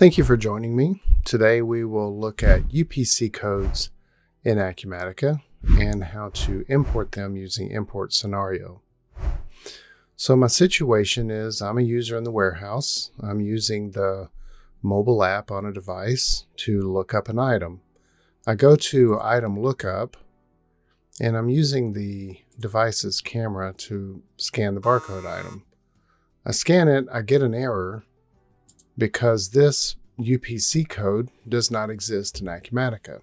Thank you for joining me. Today we will look at UPC codes in Acumatica and how to import them using import scenario. So my situation is I'm a user in the warehouse. I'm using the mobile app on a device to look up an item. I go to item lookup and I'm using the device's camera to scan the barcode item. I scan it, I get an error because this UPC code does not exist in Acumatica.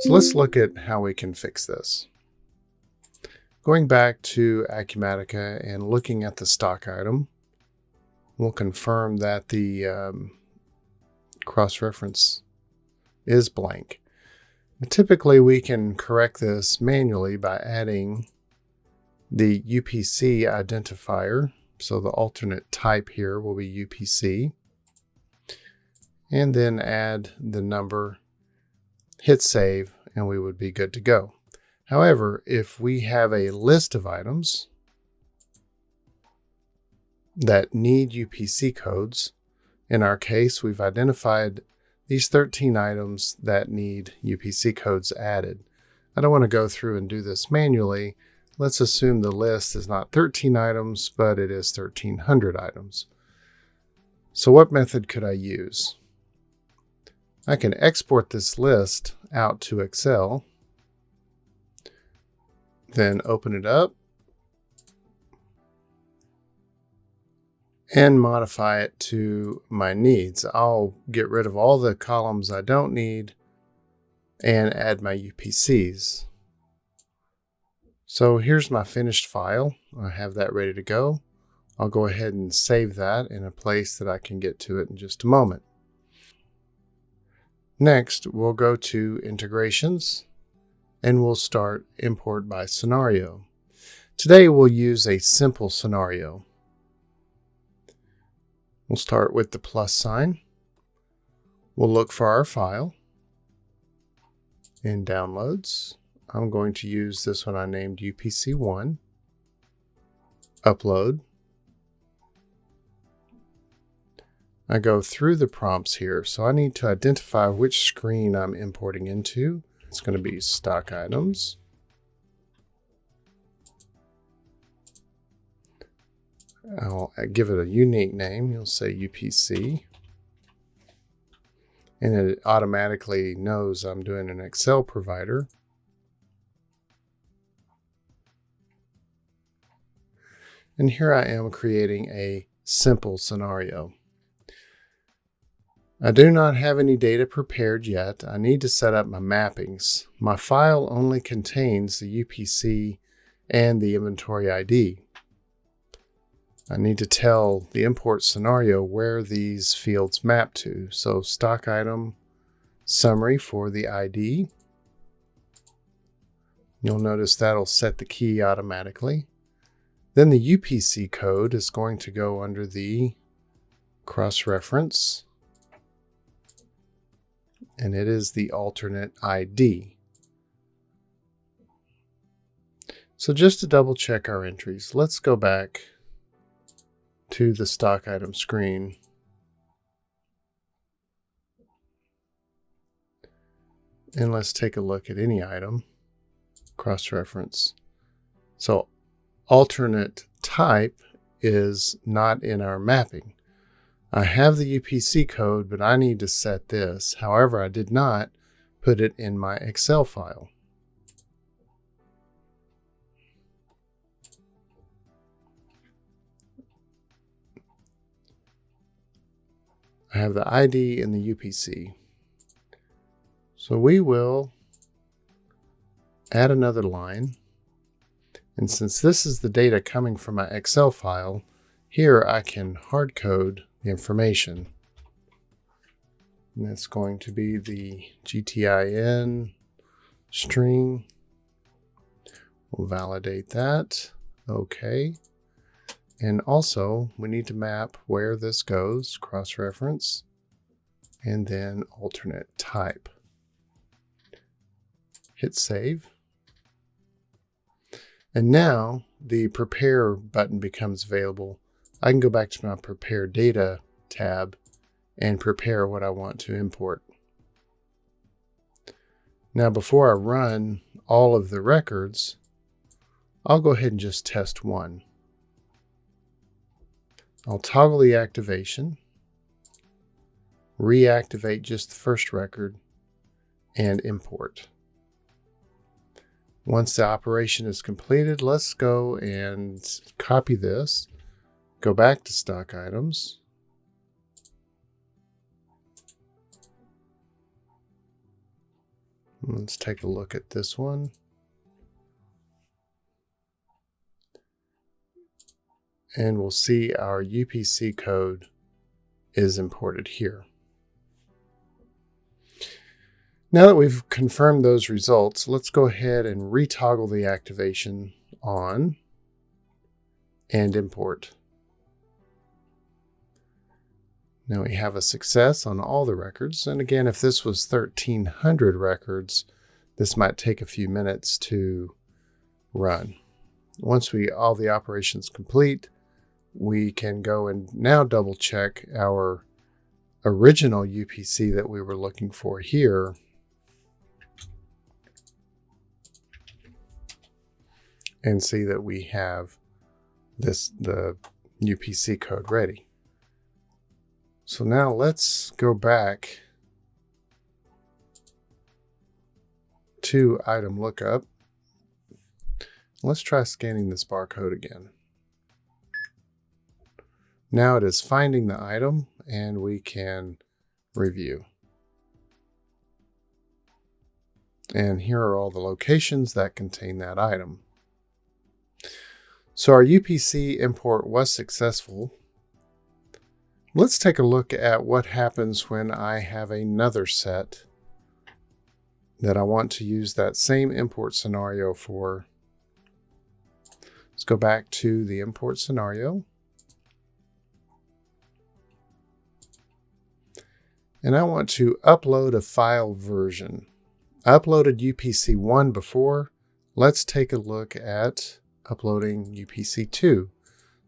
So let's look at how we can fix this. Going back to Acumatica and looking at the stock item, we'll confirm that the cross-reference is blank. Typically, we can correct this manually by adding the UPC identifier. So the alternate type here will be UPC. And then add the number, hit save, and we would be good to go. However, if we have a list of items that need UPC codes, in our case, we've identified these 13 items that need UPC codes added. I don't want to go through and do this manually. Let's assume the list is not 13 items, but it is 1,300 items. So what method could I use? I can export this list out to Excel, then open it up and modify it to my needs. I'll get rid of all the columns I don't need and add my UPCs. So here's my finished file. I have that ready to go. I'll go ahead and save that in a place that I can get to it in just a moment. Next, we'll go to integrations and we'll start import by scenario. Today we'll use a simple scenario. We'll start with the plus sign. We'll look for our file in downloads. I'm going to use this one I named UPC1. Upload. I go through the prompts here, so I need to identify which screen I'm importing into. It's going to be stock items. I'll give it a unique name. You'll say UPC. And it automatically knows I'm doing an Excel provider. And here I am creating a simple scenario. I do not have any data prepared yet. I need to set up my mappings. My file only contains the UPC and the inventory ID. I need to tell the import scenario where these fields map to. So stock item summary for the ID. You'll notice that'll set the key automatically. Then the UPC code is going to go under the cross-reference. And it is the alternate ID. So just to double check our entries, let's go back to the stock item screen. And let's take a look at any item, cross-reference. So alternate type is not in our mapping. I have the UPC code, but I need to set this. However, I did not put it in my Excel file. I have the ID and the UPC. So we will add another line. And since this is the data coming from my Excel file, here I can hard code the information. And that's going to be the GTIN string. We'll validate that. Okay. And also we need to map where this goes, cross-reference, and then alternate type. Hit save. And now the prepare button becomes available. I can go back to my prepare data tab and prepare what I want to import. Now, before I run all of the records, I'll go ahead and just test one. I'll toggle the activation, reactivate just the first record, and import. Once the operation is completed, let's go and copy this, go back to stock items, let's take a look at this one. And we'll see our UPC code is imported here. Now that we've confirmed those results, let's go ahead and retoggle the activation on and import. Now we have a success on all the records. And again, if this was 1,300 records, this might take a few minutes to run. Once all the operations complete, we can go and now double check our original UPC that we were looking for here. And see that we have the UPC code ready. So now let's go back to item lookup. Let's try scanning this barcode again. Now it is finding the item and we can review. And here are all the locations that contain that item. So our UPC import was successful. Let's take a look at what happens when I have another set that I want to use that same import scenario for. Let's go back to the import scenario. And I want to upload a file version. I uploaded UPC1 before. Let's take a look at uploading UPC2.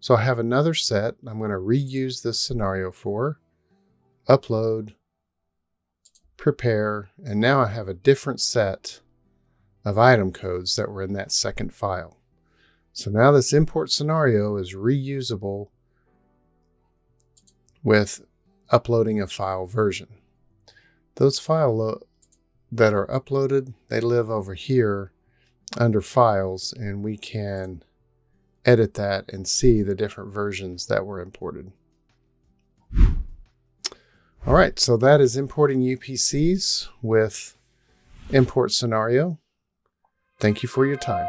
So I have another set I'm going to reuse this scenario for. Upload, prepare, and now I have a different set of item codes that were in that second file. So now this import scenario is reusable with uploading a file version. Those files that are uploaded, they live over here under files, and we can edit that and see the different versions that were imported. All right, so that is importing UPCs with import scenario. Thank you for your time.